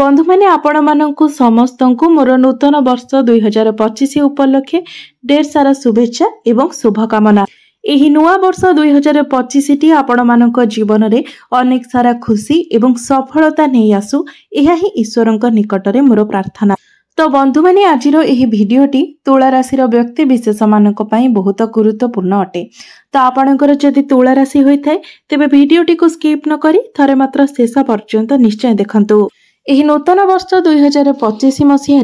बंधु मैंने आपण मानकु समस्तंकु मोर नूतन वर्ष 2025 उपलक्षे ढेर सारा शुभेच्छा एवं शुभकामना। एही नुआ वर्ष 2025 टी आपण मानक जीवन रे अनेक सारा खुशी एवं सफलता नहीं आसु, यह ही ईश्वरंक निकटरे मोर प्रार्थना। तो बंधु मैंने आजिर एही भिडियोटी तुला राशि व्यक्ति विशेष मानक पई बहुत गुरुत्वपूर्ण अटे। तो आपणकर जदि तुला राशि होइथाय तेबे भिडियोटी को स्किप न करी थरे मात्र शेष पर्यंत निश्चय देखंतु। एही नूतन वर्ष 2025 मसीह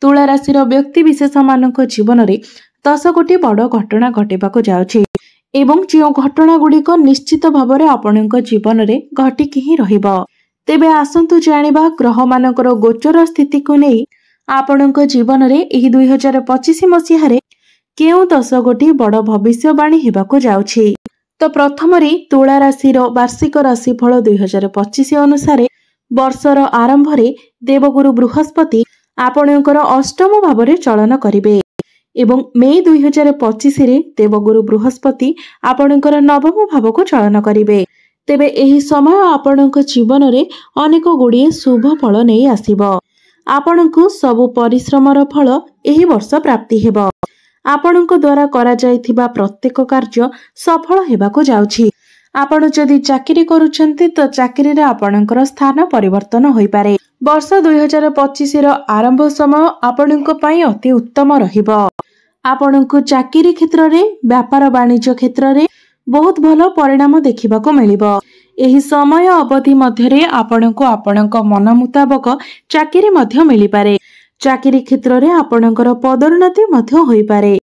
तुला राशि व्यक्ति विशेष मानक जीवन रे 10 गोटी बड़ घटना घटिबाको जाउछि एवं जो घटना गुड़िक निश्चित भाव में आपणक जीवन रे घटिकी ही रहिबो। तेबे आसंतु जानिबा ग्रह मानकर गोचर स्थिति को नहीं आपणक जीवन रे एही 2025 मसीह रे केउ 10 गोटी बड़ भविष्यवाणी हेबाको जाउछि। तो प्रथम रे तुला राशि वार्षिक राशिफल 2025 अनुसार वर्षर आरंभ रे देवगुरु बृहस्पति आपणकर अष्टम भाव में चलन करिवे एवं मे 2025 रे देवगुरु बृहस्पति आपणकर नवम भाव को चलन करिवे। तेबे एही समय आपणक जीवन रे अनेक गुड़िए शुभ फल नहीं आसीबो। आपणकु सबु परिश्रमर फल एही वर्ष प्राप्ति हेबो। आपणक द्वारा करा जायथिबा प्रत्येक कार्य सफल हेबाको जाउछि। आपण जदि चाकरी करूछंती तो चाकरी रे आपणकर स्थान परिवर्तन होई पारे। वर्ष 2025 रो आरंभ समय आपणक पई अति उत्तम रहिबो। आपणकु चाकरी क्षेत्र रे व्यापार वाणिज्य क्षेत्र रे बहुत भलो परिणाम देखिबाको मिलिबो। एही समय अवधि मध्य रे आपणकु आपणक मन मुताबक चाकरी मध्य मिली पारे। चाकरी क्षेत्र रे आपणकर पदोन्नति मध्य होई पारे।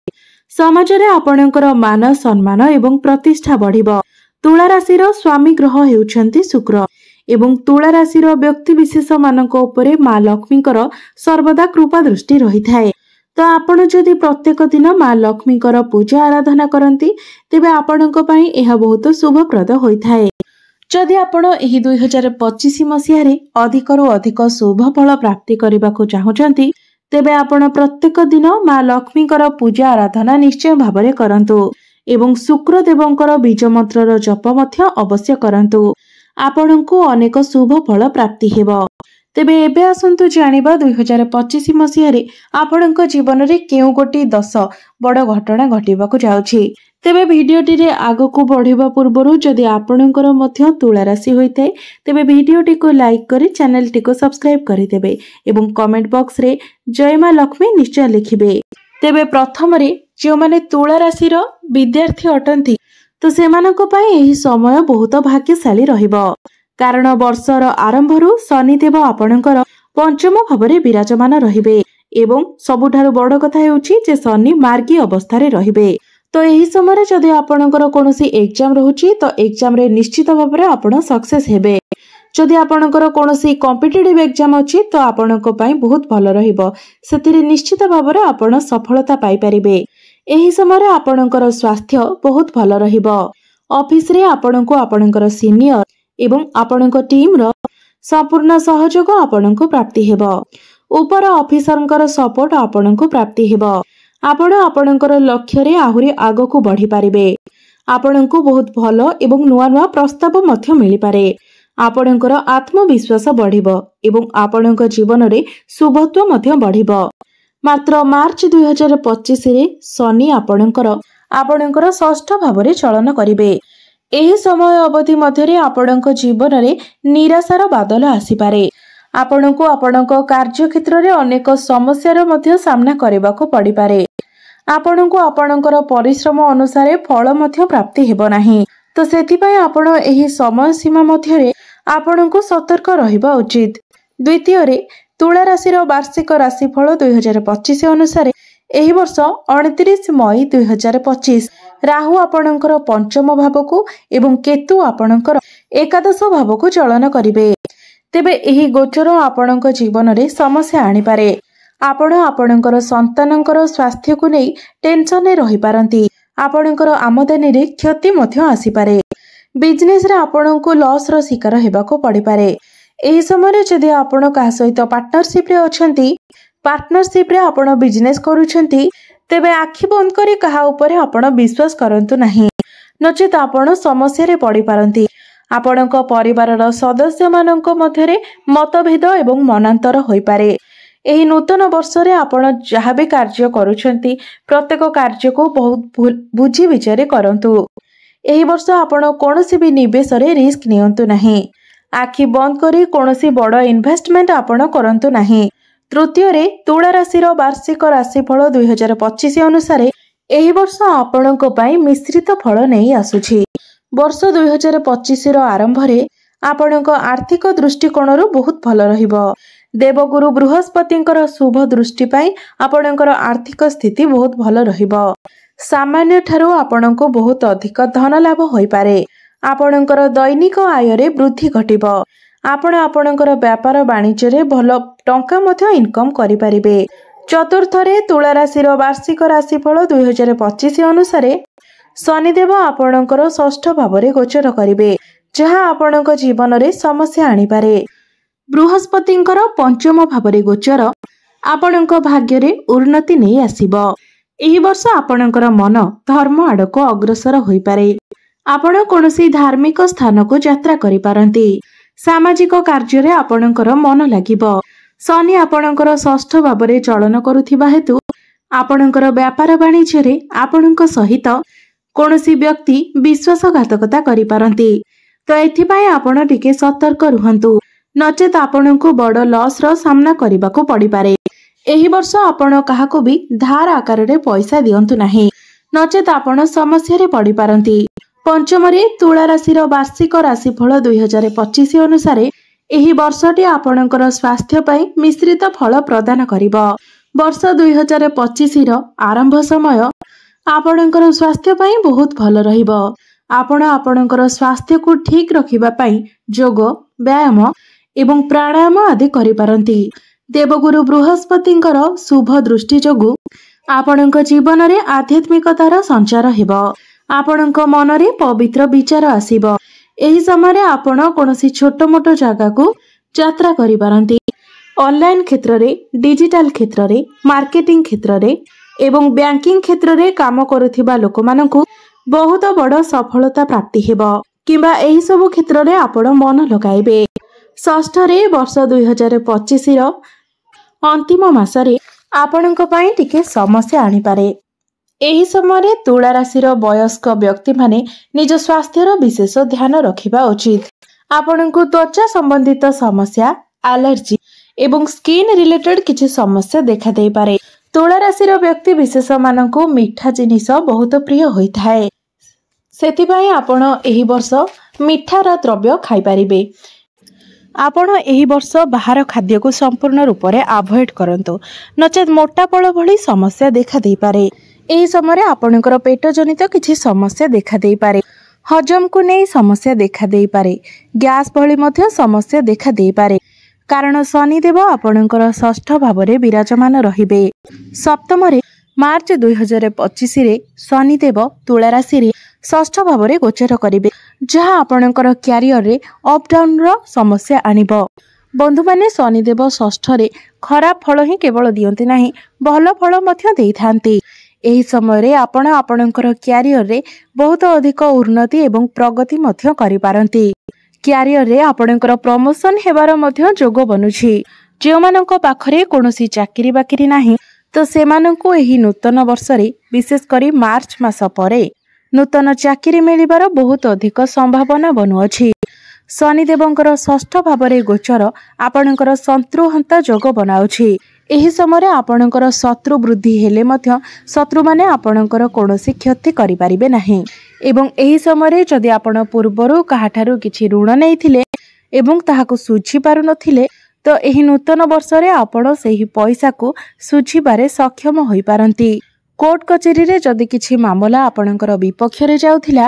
समाज रे आपणकर मान सम्मान एवं प्रतिष्ठा बढ़िबो। तुला राशि स्वामी ग्रह हेउछंती शुक्र एवं तुला राशि व्यक्ति विशेष मानक उपरे माँ लक्ष्मीकर सर्वदा कृपा दृष्टि रही थाए। तो आपण जदि प्रत्येक दिन माँ लक्ष्मीकर पूजा आराधना करती तेबे आपणक पई एहा बहुत शुभप्रद होइथाए। जदि आपण एही 2025 मसीह रे अधिकरु अधिक शुभ फल प्राप्ति करबाको चाहुचंती तेबे आपण प्रत्येक दिन माँ लक्ष्मीकर पूजा आराधना निश्चय भाबरे करंतु एवं शुक्र देवंकर बीज मंत्रर जप मध्य अवश्य करंतु। आपणकु अनेक शुभ फल प्राप्ति हेबो। तेबे एबे आसंतु जानिबा 2025 मसीह रे आपणक जीवन रे केउ गोटी 10 बड़ घटना घटिबाको जाउछि। तेबे भिडियोटी रे आगकु बढ़िबा पूर्वरु जदि आपणकर मध्य तुला राशि होइतै तेबे भिडियोटी को लाइक करी चैनल टी को सब्सक्राइब करि देबे एवं कमेंट बॉक्स रे जय मां लक्ष्मी निश्चय लिखिबे। तेबे प्रथम रे जो माने तुला राशि विद्यार्थी अटंती तो सेमानक पई एही समय बहुत भाग्यशाली रहिबो। कारण वर्षर आरंभरू शनिदेव आपणकर पंचम भाव में विराजमान रहिबे एवं सबुठारु बड़ कथा हेउछि जे शनि मार्गी अवस्था रे रहिबे। तो एही समय जदि आपणकर कोनोसी एग्जाम रहुछि तो एग्जाम रे निश्चित भाव में आपण सक्सेस हेबे। जदि आपणकर कोनोसी कॉम्पिटिटिव एग्जाम अछि तो आपणक पई बहुत भलो रहिबो। सेतिरे निश्चित भाव में आपण सफलता पाई परिबे। एही समय आपणकर स्वास्थ्य बहुत भलो रहिबो। ऑफिस रे आपणको आपणकर सीनियर एवं आपणको टीम रो संपूर्ण सहयोग आपणको प्राप्ति हेबो। ऊपर ऑफिसरंकर सपोर्ट आपणको प्राप्ति हेबो। आपण आपणकर लक्ष्य रे आहुरी आगको बढ़ी पारिबे। आपणको बहुत भलो एवं नुआ नुआ प्रस्ताव मध्य मिली पारे। आपणकर आत्मविश्वास बढ़िबो एवं आपणक जीवन रे शुभत्व मध्य बढ़िबो। मात्र मार्च 2025 रे शनि आपणकर षष्ठ भाव में चलन करिवे। एही समय अवधि मध्य रे आपणक जीवन रे निराशार बादल आसीपारे। आपणको आपणक कार्य क्षेत्र रे अनेक समस्यार मध्य सामना करबाको पड़ी पारे। आपणको आपणकर परिश्रम अनुसार फल मध्य प्राप्ति हेबो नाही। तो सेथिपई आपण एही समय सीमा मध्य रे आपणको सतर्क रहिबा उचित। द्वितीय रे तुला राशि वार्षिक राशिफल 2025 अनुसार एही वर्ष 29 मई 2025 राहु आपणकर पंचम भाव को एवं केतु आपणकर एकादश भाव को चलन करिवे। तेबे एही गोचर आपणक जीवन रे समस्या आनी पारे। आपण आपणकर संतानकर स्वास्थ्य को नहीं टेंशन रे रही पारंती। आपणकर आमदनी रे क्षति मध्य आसी पारे। बिजनेस रे आपणको लॉस रो शिकार हेबाको पड़ी पारे। एही समय जदि आपण का सहित पार्टनरशिप रे अछंती पार्टनरशिप रे आपण बिजनेस करूछंती तेबे आखि बंद करी कहा ऊपर आपण विश्वास करंतु नाही, नचेत आपण समस्या रे पड़ी पारंती। आपणक परिवारर सदस्य मानक मध्यरे मतभेद एवं मनांतर होई पारे। एही नूतन वर्ष रे आपण जहाँ भी कार्य करूछंती प्रत्येक कार्य को बहुत बुझी विचार करंतु। एही वर्ष आपण कोनोसी भी निवेश रे रिस्क नियंतु नहीं। आखि बंद करी कोनोसी बड़ इन्वेस्टमेंट आपण करंतु नहीं। तृतीय रे तुला राशि वार्षिक राशिफल 2025 अनुसार एही वर्ष आपणक पई मिश्रित फल नहीं आसुछि। वर्ष 2025 आरंभ रे आपणक आर्थिक दृष्टिकोण बहुत भल रहिबो। देवगुरु बृहस्पतिंकर शुभ दृष्टि पाई आपणकर आर्थिक स्थिति बहुत भल रहिबो। सामान्य ठारू आपणको बहुत अधिक धन लाभ होई पारे। आपणकर दैनिक आय रे वृद्धि घटिबो। आपण आपणकर व्यापार वाणिज्य रे भल टंका मध्य इनकम करि परिबे। चतुर्थ रे तुला राशि वार्षिक राशिफल 2025 अनुसार शनिदेव आपणकर षष्ठ भाव रे गोचर करिवे, जहाँ आपणक जीवन रे समस्या आनी पारे। बृहस्पतिंकर पंचम भाव रे गोचर आपणक भाग्य रे उन्नति नहीं आसीबो। एही वर्ष आपणकर मन धर्म आड़को अग्रसर होई पारे। आपण कोनोसी धार्मिक स्थान को यात्रा करि पारंती। सामाजिक कार्य रे आपणकर मन लागिबो। शनि आपणकर षष्ठ भाव रे चलन करुथिबा हेतु आपणकर व्यापार वाणिज्य रे आपणक सहित कोनोसी व्यक्ति विश्वासघातकता करि पारंती। तो एथिपाई आपण टिके सतर्क रुहंतु, नचेत आपणको बड़ लॉस रो सामना करबा को पड़ी पारे। एही वर्ष आपण काहाको भी धार आकार रे पैसा दियंतु नाही, नचेत आपण समस्या रे पड़ी पारंती। पंचम रे तुला राशि वार्षिक राशिफल 2025 अनुसार एही वर्षटी आपणकर स्वास्थ्य पई मिश्रित फल प्रदान करिबो। वर्ष 2025 रो आरंभ समय आपणकर स्वास्थ्य पई बहुत भल रहिबो। आपण आपणकर स्वास्थ्य को ठीक रखिबा पई योग, व्यायाम एवं प्राणायाम आदि करि पारंती। देवगुरु बृहस्पतिंकर शुभ दृष्टि जोगु आपणक जीवन रे आध्यात्मिकतार संचार हेबो। आपणक मन रे पवित्र विचार आसीबो। एही समय रे आपण कोनोसी छोट मोट जागा को यात्रा करि पारंती। ऑनलाइन क्षेत्र रे, डिजिटल क्षेत्र रे, मार्केटिंग क्षेत्र रे एवं बैंकिंग क्षेत्र रे काम करुथिबा लोक मानकु बहुत बड़ सफलता प्राप्ति हेबो, किंबा एही सब क्षेत्र रे आपण मन लगाइबे। षष्ठ रे वर्ष 2025 रो अंतिम मासरे आपणक पई टिके समस्या आनी पारे। एही समय रे तुला राशि वयस्क व्यक्ति माने निज स्वास्थ्यर विशेष ध्यान रखिबा उचित। आपणको त्वचा संबंधित समस्या, एलर्जी एवं स्किन रिलेटेड किछि समस्या देखा देई पारे। तुला राशि व्यक्ति विशेष मानको मीठा जिनिस बहुत प्रिय होइथाए। सेथिपाई आपण एही वर्ष मीठार द्रव्य खाई पारिबे। आपण एही वर्ष बाहर खाद्य को संपूर्ण रूप से अवॉइड करंतु, नचेत मोटापल भली समस्या देखा देई पारे। एही समय आपणकर पेट जनित किछि समस्या देखा देई पारे। हजम को नहीं समस्या देखा देई पारे। गैस भली मध्य समस्या देखा देई पारे, कारण शनिदेव आपणकर षष्ठ भाव रे विराजमान रहिबे। सप्तम रे मार्च 2025 रे शनिदेव तुला राशि रे षष्ठ भाव रे गोचर करिवे, जहाँ आपणकर क्यारियर रे अप डाउन रो समस्या आनिबो। बंधु माने शनिदेव षष्ठ रे खराब फल ही केवल दियंती नाही, भल फल मध्य देइथांती। एही समय रे आपण आपणकर क्यारियर रे बहुत अधिक उन्नति एवं प्रगति मध्य करि पारंती। क्यारियर रे आपणकर प्रमोशन हेबार मध्य जोग बनुछि। जे मानक पाखरे कोनोसी चाकरी बाकरी नाही, तो सेमानंकु एही नूतन वर्ष रे विशेष करी मार्च मास परे नूतन चाकरी मिलिबार बहुत अधिक संभावना बनुअछि। शनिदेवंकर षष्ठ भाव रे गोचर आपणकर शत्रुहंता जोग बनाउछि। एही समय आपणकर शत्रु वृद्धि हेले मध्य शत्रु माने आपणकर कोनोसी क्षति करि परिबे नाही। एवं एही समय जदि आपण पूर्वरु काहाठारु किछि ऋण नेइथिले एवं ताहाको सुझी पारु नथिले, तो एही नूतन वर्ष रे आपण सेही पैसा को सुझिबारे सक्षम होई पारंती। कोर्ट कचेरी रे जदि किछि मामला आपणकर विपक्ष रे जाउथिला,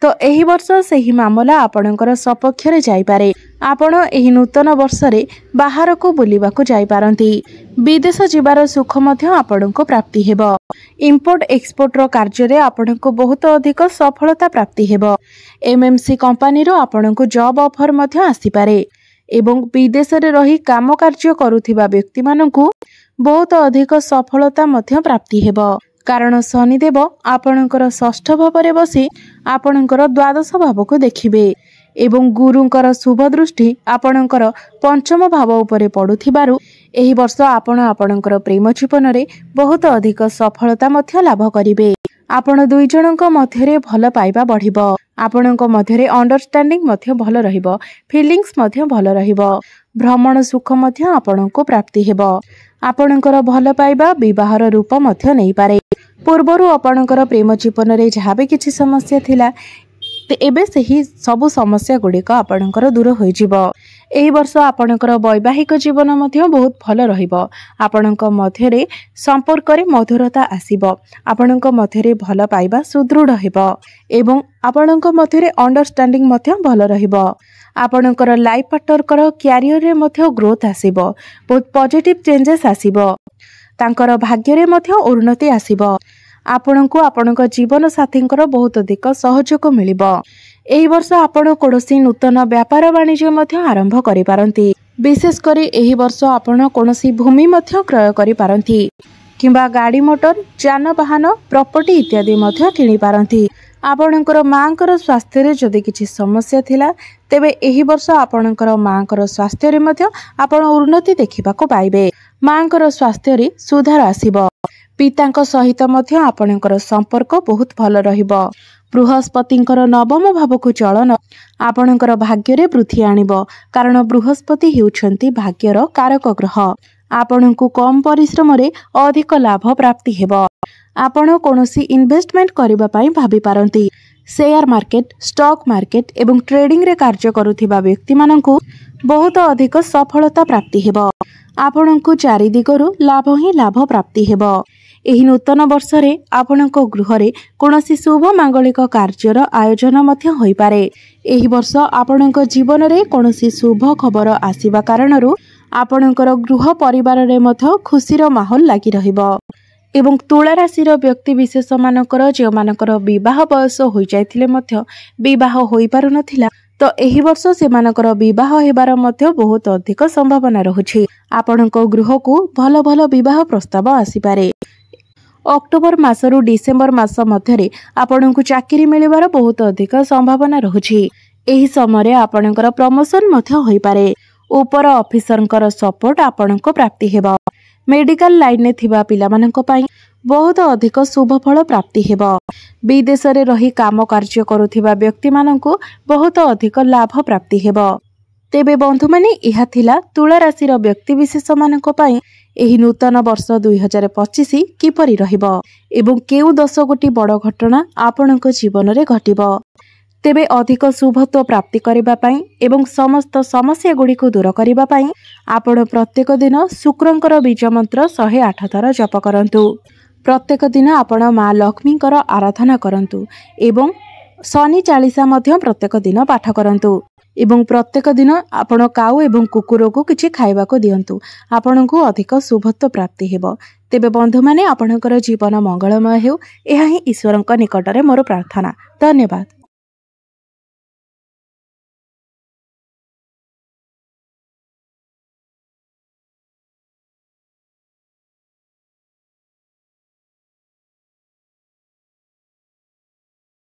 तो एही वर्ष सेही मामला आपणकर सपक्ष रे जाई पारे। आपण एही नूतन वर्ष रे बाहर को बुलिबा को जाई पारंती। विदेश जिबार सुख मध्य आपणको प्राप्ति हेबो। इंपोर्ट एक्सपोर्ट रो कार्य रे आपणको बहुत अधिक सफलता प्राप्ति हेबो। एमएमसी कंपनी रो आपणको जॉब ऑफर मध्य आसी पारे एवं विदेश रे रही काम कार्य करुथिबा व्यक्ति माननकु बहुत अधिक सफलता मध्य प्राप्ति हेबो, कारण शनिदेव आपणकर षष्ठ भाव रे बसी आपणकर द्वादश भाव को देखिबे। एवं गुरुंकर शुभ दृष्टि आपणकर पंचम भाव उपरे पड़ुथिबारु एही वर्ष आपण आपणकर प्रेम जीवन रे बहुत अधिक सफलता मध्य लाभ करिवे। आपण दुई जनक मध्यरे भल पाइबा बढ़िबो। आपणक मध्यरे अंडरस्टैंडिंग मध्य भल रहिबो। फीलिंग्स मध्य भल रहिबो। भ्रमण सुख मध्य आपणको प्राप्ति हेबो। आपणकर भल पाइबा विवाहर रूप मध्य नै पारे। पूर्वरु आपणकर प्रेम जीवन रे जहाँ भी किछि समस्या थिला एबे सही सबु समस्या गुड़िक आपणकर दूर होई जिवो। एही वर्ष आपणकर वैवाहिक जीवन मध्य बहुत भल रहिबो। आपणक मध्यरे संपर्क रे मधुरता आसीबो। आपणक मध्यरे भल पाइबा सुदृढ़ हेबो एवं आपणक मध्यरे अंडरस्टैंडिंग मध्य भल रहिबो। आपणकर लाइफ पार्टनर कैरियर रे मध्य ग्रोथ आसीबो। बहुत पॉजिटिव चेंजेस आसीबो। तांकर भाग्य रे मध्य उन्नति आसीबो। आपणको आपणक जीवन साथींकर बहुत अधिक सहयोग मिलिबो। एही वर्ष आपण कोनोसी नूतन व्यापार वाणिज्य मध्य आरंभ करि पारंती। विशेष करी एही वर्ष आपण कोनोसी भूमि मध्य क्रय करि पारंती किंबा गाड़ी मोटर जानवाहन प्रॉपर्टी इत्यादि मध्य किनि पारंती। आपणकर मांकर स्वास्थ्य रे जदि किछि समस्या थिला तेबे एही वर्ष आपणकर मांकर स्वास्थ्य रे मध्य आपण उन्नति देखिबाको पाइबे। मांकर स्वास्थ्य रे सुधार आसीबो। पितांक सहित मध्य आपणकर संपर्क बहुत भल रहिबो। बृहस्पतिंकर नवम भावकु चलन आपणकर भाग्य रे वृद्धि आनिबो कारण बृहस्पति हेउछंती भाग्यर कारक ग्रह। आपणकु कम परिश्रम रे अधिक लाभ प्राप्ति हेबो। आपण कोनोसी इन्वेस्टमेंट करिबा पई भाबी पारंती। शेयर मार्केट स्टॉक मार्केट एवं ट्रेडिंग रे कार्य करुथिबा व्यक्ति माननकु बहुत अधिक सफलता प्राप्ति हेबो। आपणकु चारि दिगरु लाभ ही लाभ प्राप्ति हेबो। एही नूतन वर्ष रे आपणक गृह रे कोनोसी शुभ मांगलिक कार्यर आयोजन मध्य होई पारे। एही वर्ष आपणक जीवन रे कोनोसी शुभ खबर आसीबा कारणरु आपणकर गृह परिवार रे मध्य खुशीर माहौल लागि रहिबो। एवं तुला राशि व्यक्ति विशेष मानकर जे मानकर विवाह बयस होई जायथिले मध्य विवाह होई पारु नथिला तो एही वर्ष सेमानकर विवाह हेबार मध्य बहुत अधिक संभावना रहुछि। आपणक गृह को भल भल विवाह प्रस्ताव आसी पारे। अक्टोबर मासरु डिसेंबर मास मध्यरे आपणकु चाकरी मिलिबार बहुत अधिक संभावना रहुछि। एही समय आपणकर प्रमोशन मध्य होई पारे। ऊपर ऑफिसरंकर सपोर्ट आपणको प्राप्ति हेबो। मेडिकल लाइन ने थिबा पिलामानंको पई बहुत अधिक शुभ फल प्राप्ति हेबो। विदेश रे रही काम कार्य करुथिबा व्यक्ति मानंको बहुत अधिक लाभ प्राप्ति हेबो। तेबे बंधु माने इहा थिला तुला राशि व्यक्ति विशेष मानंको पई एही नूतन वर्ष 2025 किपरि रहिबो एवं केउ 10 गोटी बड़ घटना आपणको जीवन रे घटिबो। तेबे अधिक शुभत्व प्राप्ति करिबा पई एवं समस्त समस्या गुडी को दूर करिबा पई आपण प्रत्येक दिन शुक्रंकर बीज मंत्र 108 थर जप करंतु। प्रत्येक दिन आपण मां लक्ष्मींकर आराधना करंतु एवं शनि चालीसा मध्य प्रत्येक दिन पाठ करंतु एवं प्रत्येक दिन आपण काऊ एवं कुकुर को किछि खाइबा को दियंतु। आपणको अधिक शुभत्व प्राप्ति हेबो। तेबे बंधु माने आपणकर जीवन मंगलमय हेउ एहा ही ईश्वरंक निकटरे मोर प्रार्थना। धन्यवाद।